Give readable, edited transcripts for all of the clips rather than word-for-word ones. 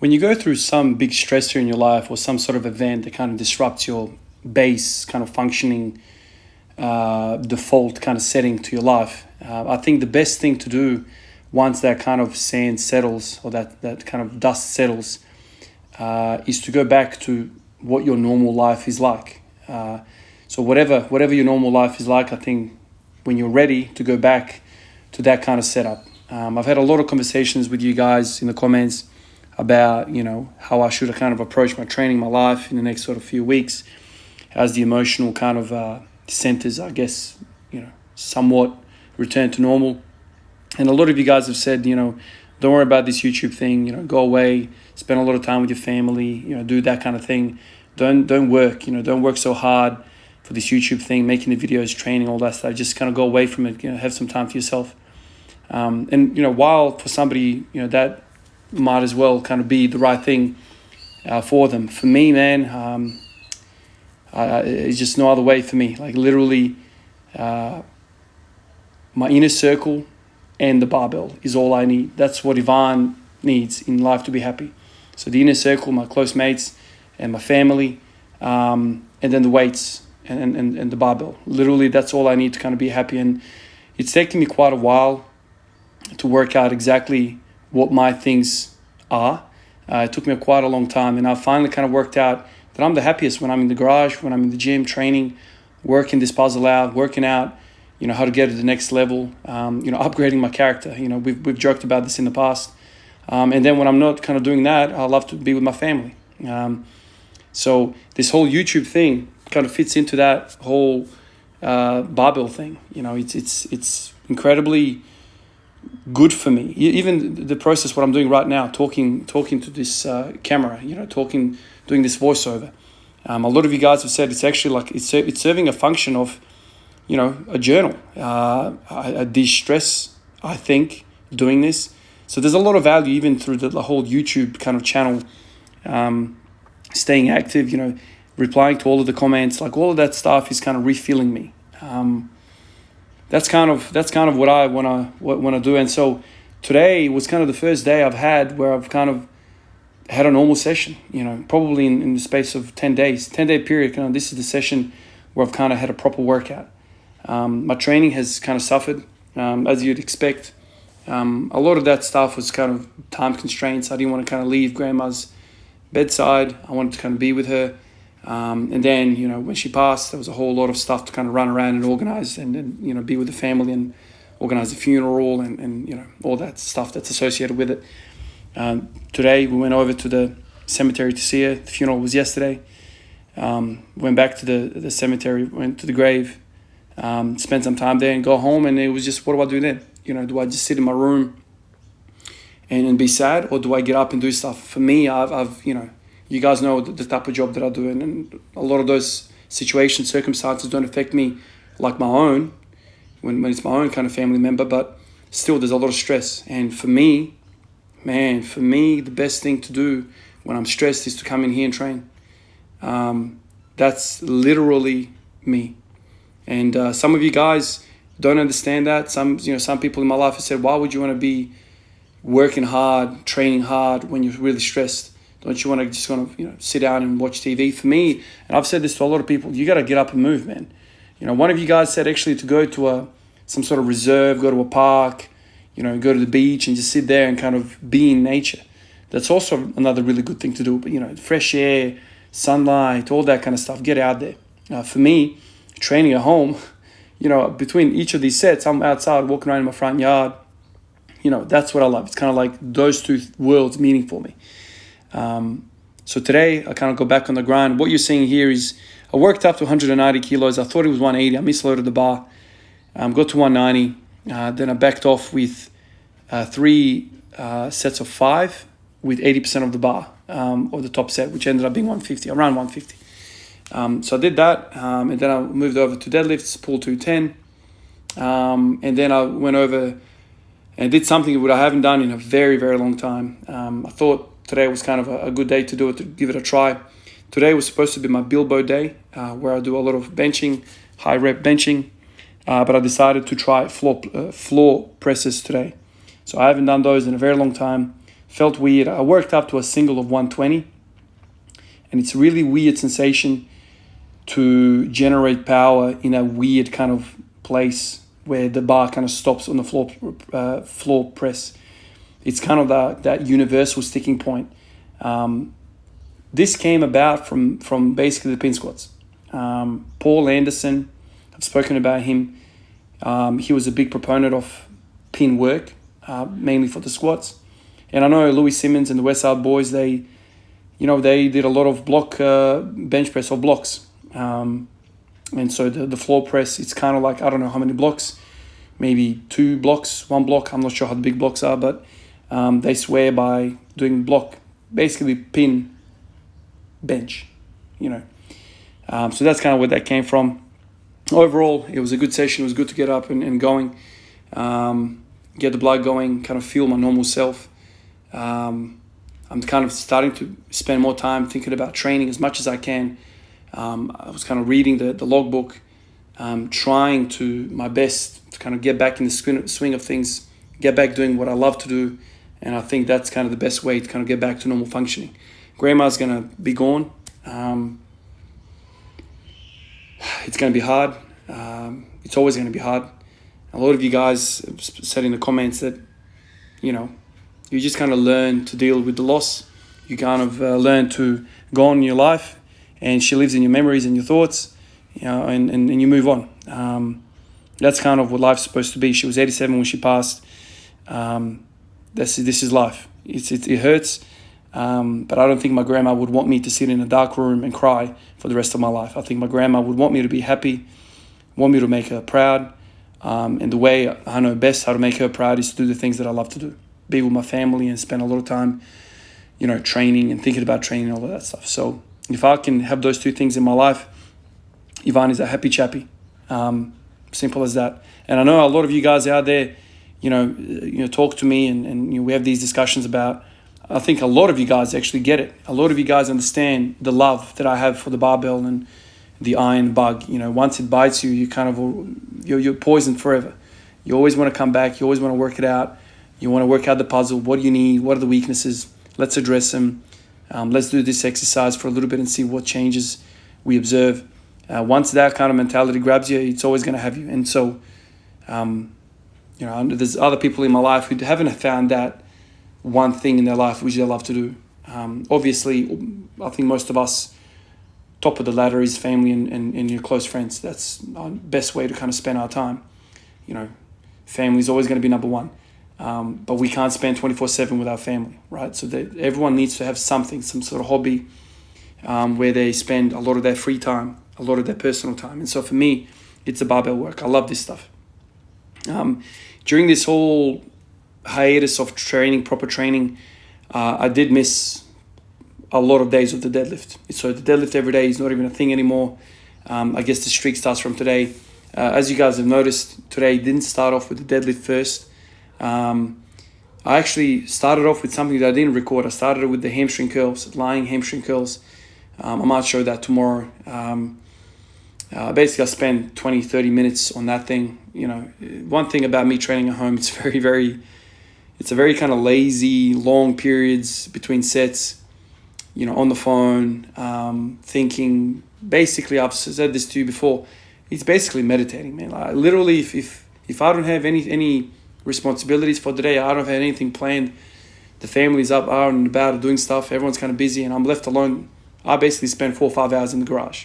When you go through some big stressor in your life or some sort of event that kind of disrupts your base kind of functioning, default kind of setting to your life, I think the best thing to do once that kind of sand settles or that kind of dust settles is to go back to what your normal life is like. So whatever your normal life is like, I think when you're ready to go back to that kind of setup. I've had a lot of conversations with you guys in the comments about, how I should kind of approach my training, my life in the next sort of few weeks, as the emotional kind of centers, I guess, somewhat return to normal. And a lot of you guys have said, don't worry about this YouTube thing, go away, spend a lot of time with your family, do that kind of thing. Don't work, don't work so hard for this YouTube thing, making the videos, training, all that stuff. Just kind of go away from it, have some time for yourself. And while for somebody, that might as well kind of be the right thing for them. For me, man, it's just no other way for me. Like literally, my inner circle and the barbell is all I need. That's what Ivan needs in life to be happy. So the inner circle, my close mates and my family, and then the weights and the barbell. Literally, that's all I need to kind of be happy. And it's taken me quite a while to work out exactly what my things are. It took me quite a long time, and I finally kind of worked out that I'm the happiest when I'm in the garage, when I'm in the gym, training, working this puzzle out, working out, how to get to the next level, upgrading my character. We've joked about this in the past. And then when I'm not kind of doing that, I love to be with my family. So this whole YouTube thing kind of fits into that whole barbell thing. It's incredibly good for me. Even the process, what I'm doing right now, talking to this camera, doing this voiceover. A lot of you guys have said it's actually like it's serving a function of, a journal. I de-stress, I think, doing this. So there's a lot of value even through the whole YouTube kind of channel, staying active, replying to all of the comments, like all of that stuff is kind of refilling me. That's kind of what I wanna do. And so today was kind of the first day I've had where I've kind of had a normal session, probably in the space of 10 days, 10-day period. This is the session where I've kind of had a proper workout. My training has kind of suffered, as you'd expect. A lot of that stuff was kind of time constraints. I didn't want to kind of leave grandma's bedside. I wanted to kind of be with her. And then, when she passed, there was a whole lot of stuff to kind of run around and organize and be with the family and organize the funeral and all that stuff that's associated with it. Today, we went over to the cemetery to see her. The funeral was yesterday. Went back to the cemetery, went to the grave, spent some time there and go home. And it was just, what do I do then? Do I just sit in my room and be sad, or do I get up and do stuff? For me, I've you guys know the type of job that I do, and a lot of those situations, circumstances don't affect me like my own, when it's my own kind of family member, but still there's a lot of stress. And for me, the best thing to do when I'm stressed is to come in here and train. That's literally me. And some of you guys don't understand that. Some people in my life have said, why would you want to be working hard, training hard when you're really stressed? Don't you want to just kind of, sit down and watch TV? For me, and I've said this to a lot of people, you got to get up and move, man. One of you guys said actually to go to some sort of reserve, go to a park, go to the beach and just sit there and kind of be in nature. That's also another really good thing to do. But, fresh air, sunlight, all that kind of stuff, get out there. For me, training at home, between each of these sets, I'm outside walking around in my front yard. That's what I love. It's kind of like those two worlds meaning for me. So today I kind of go back on the grind. What you're seeing here is I worked up to 190 kilos. I thought it was 180. I misloaded the bar. Got to 190. Then I backed off with 3 sets of 5 with 80% of the bar, or the top set, which ended up being 150, around 150. So I did that, and then I moved over to deadlifts, pull 210. And then I went over and did something that I haven't done in a very, very long time. I thought today was kind of a good day to do it, to give it a try. Today was supposed to be my Bilbo day, where I do a lot of benching, high rep benching, but I decided to try floor presses today. So I haven't done those in a very long time. Felt weird. I worked up to a single of 120, and it's a really weird sensation to generate power in a weird kind of place where the bar kind of stops on the floor press. It's kind of that universal sticking point. This came about from basically the pin squats. Paul Anderson, I've spoken about him. He was a big proponent of pin work, mainly for the squats. And I know Louis Simmons and the Westside Boys, they did a lot of block bench press or blocks. And so the floor press, it's kind of like, I don't know how many blocks, maybe 2 blocks, 1 block. I'm not sure how the big blocks are, but they swear by doing block, basically pin bench, So that's kind of where that came from. Overall, it was a good session. It was good to get up and going, get the blood going, kind of feel my normal self. I'm kind of starting to spend more time thinking about training as much as I can. I was kind of reading the logbook, trying to my best to kind of get back in the swing of things, get back doing what I love to do. And I think that's kind of the best way to kind of get back to normal functioning. Grandma's going to be gone. It's going to be hard. It's always going to be hard. A lot of you guys said in the comments that, you just kind of learn to deal with the loss. You kind of learn to go on in your life, and she lives in your memories and your thoughts, and you move on. That's kind of what life's supposed to be. She was 87 when she passed. This is life. It hurts, but I don't think my grandma would want me to sit in a dark room and cry for the rest of my life. I think my grandma would want me to be happy, want me to make her proud, and the way I know best how to make her proud is to do the things that I love to do. Be with my family and spend a lot of time, training and thinking about training and all of that stuff. So if I can have those 2 things in my life, Ivan is a happy chappy. Simple as that. And I know a lot of you guys out there, talk to me and we have these discussions about, I think a lot of you guys actually get it. A lot of you guys understand the love that I have for the barbell and the iron bug. Once it bites you, you're poisoned forever. You always want to come back. You always want to work it out. You want to work out the puzzle. What do you need? What are the weaknesses? Let's address them. Let's do this exercise for a little bit and see what changes we observe. Once that kind of mentality grabs you, it's always going to have you. And so, there's other people in my life who haven't found that one thing in their life which they love to do. Obviously, I think most of us, top of the ladder is family and your close friends. That's our best way to kind of spend our time. Family is always going to be number one. But we can't spend 24/7 with our family, right? So everyone needs to have something, some sort of hobby where they spend a lot of their free time, a lot of their personal time. And so for me, it's the barbell work. I love this stuff. During this whole hiatus of proper training, I did miss a lot of days of the deadlift. So the deadlift every day is not even a thing anymore. I guess the streak starts from today. As you guys have noticed, today didn't start off with the deadlift first. I actually started off with something that I didn't record. I started with the hamstring curls, lying hamstring curls. I might show that tomorrow. Basically, I spent 20, 30 minutes on that thing. One thing about me training at home, it's a very kind of lazy, long periods between sets, on the phone, thinking. Basically, I've said this to you before, it's basically meditating, man. Like, literally, if I don't have any responsibilities for the day, I don't have anything planned, the family's up, out and about doing stuff, everyone's kind of busy, and I'm left alone, I basically spend 4 or 5 hours in the garage.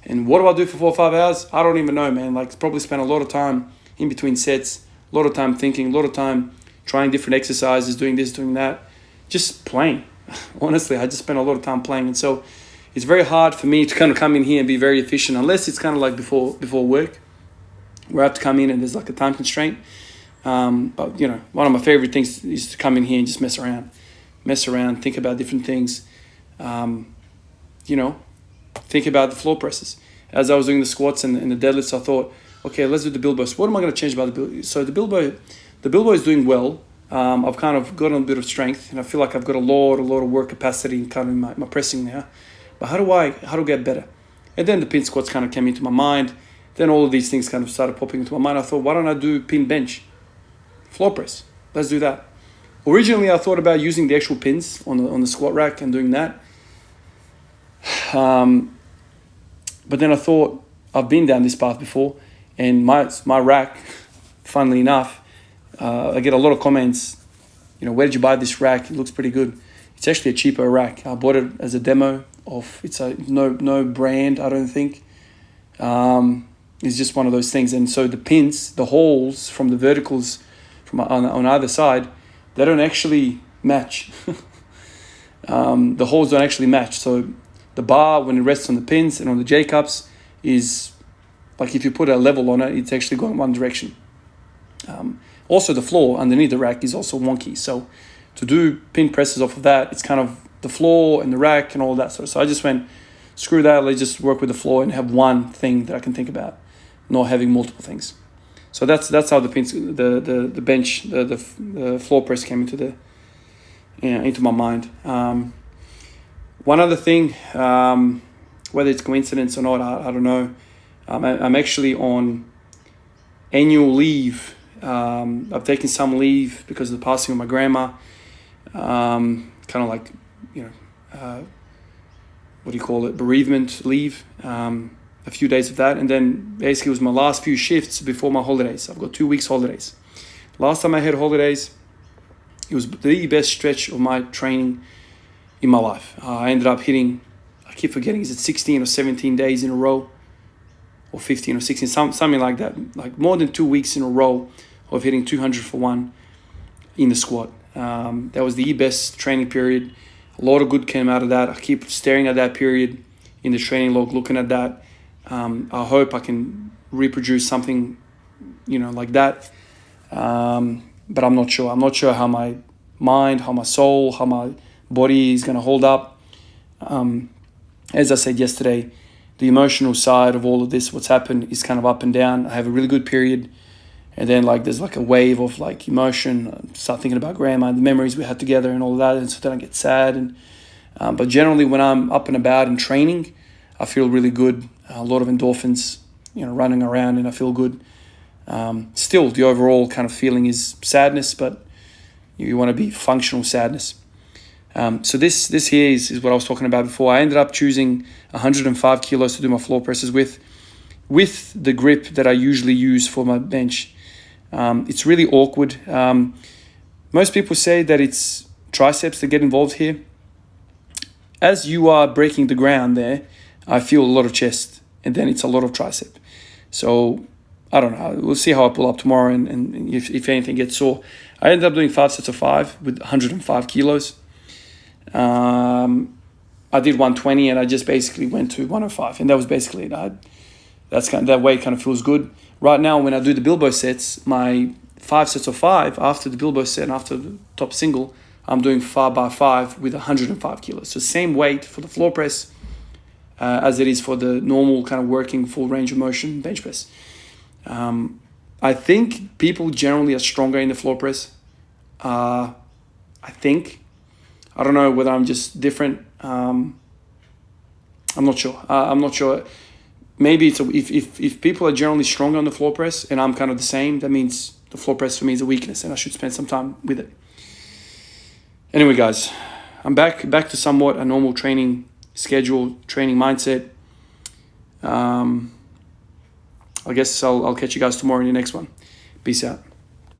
And what do I do for 4 or 5 hours? I don't even know, man. Like, probably spend a lot of time in between sets, a lot of time thinking, a lot of time trying different exercises, doing this, doing that, just playing. Honestly, I just spend a lot of time playing. And so it's very hard for me to kind of come in here and be very efficient, unless it's kind of like before work, where I have to come in and there's like a time constraint. But one of my favorite things is to come in here and just mess around, think about different things. Think about the floor presses. As I was doing the squats and the deadlifts, I thought, okay, let's do the bilboes. What am I going to change about the bilbo? So the bilbo is doing well. I've kind of gotten a bit of strength, and I feel like I've got a lot of work capacity in kind of my pressing now. But how do I get better? And then the pin squats kind of came into my mind. Then all of these things kind of started popping into my mind. I thought, why don't I do pin bench? Floor press. Let's do that. Originally, I thought about using the actual pins on the squat rack and doing that. But then I thought, I've been down this path before, and my rack, funnily enough, I get a lot of comments, where did you buy this rack? It looks pretty good. It's actually a cheaper rack. I bought it as a demo it's a no brand, I don't think. It's just one of those things. And so the pins, the holes from the verticals on either side, they don't actually match. The holes don't actually match. So the bar, when it rests on the pins and on the J-cups, is like if you put a level on it, it's actually going one direction. Also, the floor underneath the rack is also wonky. So to do pin presses off of that, it's kind of the floor and the rack and all that sort of. So I just went, screw that, let's just work with the floor and have one thing that I can think about, not having multiple things. So that's how the pins, the bench, the floor press came into my mind. One other thing, whether it's coincidence or not, I don't know. I'm actually on annual leave. I've taken some leave because of the passing of my grandma. Kind of like, what do you call it? Bereavement leave. A few days of that, and then basically it was my last few shifts before my holidays. I've got 2 weeks holidays. Last time I had holidays, it was the best stretch of my training in my life. I ended up hitting, I keep forgetting, is it 16 or 17 days in a row, or 15 or 16, something like that. Like more than 2 weeks in a row of hitting 200 for one in the squat. That was the best training period. A lot of good came out of that. I keep staring at that period in the training log, looking at that. I hope I can reproduce something, like that. But I'm not sure. I'm not sure how my mind, how my soul, how my body is going to hold up. As I said yesterday, the emotional side of all of this, what's happened, is kind of up and down. I have a really good period. And then there's a wave of emotion. I start thinking about grandma, the memories we had together and all of that. And so then I get sad. But generally when I'm up and about and training, I feel really good. A lot of endorphins, running around, and I feel good. Still, the overall kind of feeling is sadness, but you want to be functional sadness. So this here is what I was talking about before. I ended up choosing 105 kilos to do my floor presses with the grip that I usually use for my bench. It's really awkward. Most people say that it's triceps that get involved here. As you are breaking the ground there, I feel a lot of chest, and then it's a lot of tricep. So I don't know. We'll see how I pull up tomorrow, and if anything gets sore. I ended up doing 5 sets of 5 with 105 kilos. I did 120, and I just basically went to 105, and that was basically it. That weight kind of feels good. Right now, when I do the Bilbo sets, my 5 sets of 5 after the Bilbo set and after the top single, I'm doing 5 by 5 with 105 kilos. So same weight for the floor press as it is for the normal kind of working full range of motion bench press. I think people generally are stronger in the floor press. I think. I don't know whether I'm just different. I'm not sure. I'm not sure. Maybe it's if people are generally stronger on the floor press and I'm kind of the same, that means the floor press for me is a weakness and I should spend some time with it. Anyway, guys, I'm back to somewhat a normal training schedule, training mindset. I guess I'll catch you guys tomorrow in the next one. Peace out.